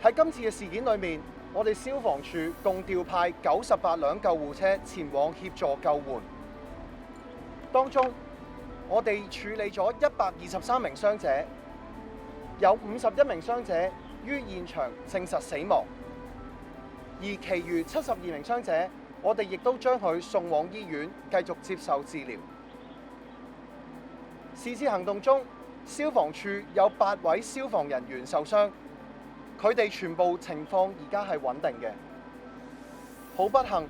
喺今次嘅事件裏面，我哋消防處共調派98輛救護車前往協助救援。當中，我哋處理咗123名傷者，有51名傷者於現場證實死亡，而其餘72名傷者，我哋亦都將佢送往醫院繼續接受治療。是次行動中，消防處有8位消防人員受傷，佢哋全部情況而家係穩定嘅。好不幸，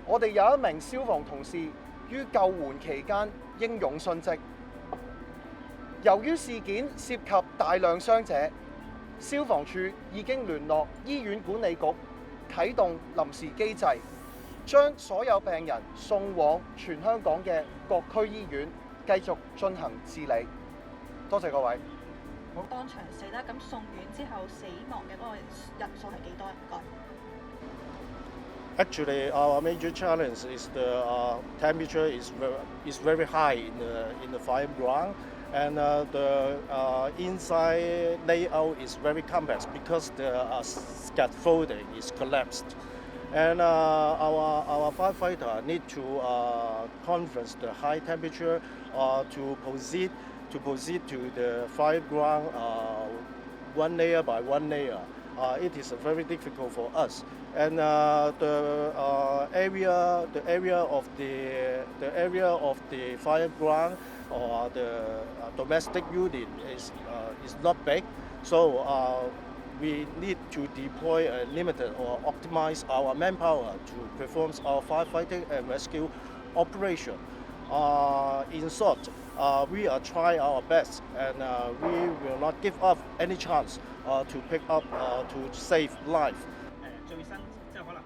我哋有一名消防同事於救援期間英勇殉職。由於事件涉及大量傷者，消防處已經聯絡醫院管理局，啟動臨時機制，將所有病人送往全香港嘅各區醫院繼續進行治理。多謝各位。當場死啦，咁送院之後死亡嘅嗰個人數係幾多？唔該。Actually, our major challenge is the temperature is very high in the fire ground, and the inside layout is very complex because the scaffolding is collapsed, and our firefighter need to conference the high temperature to proceed to the fire ground one layer by one layer. It is very difficult for us, and the area of the fire ground or the domestic unit is not big, so we need to deploy a limited or optimize our manpower to perform our firefighting and rescue operation. In short, we are trying our best, and we will not give up any chance to pick up to save life. 最新即係可能。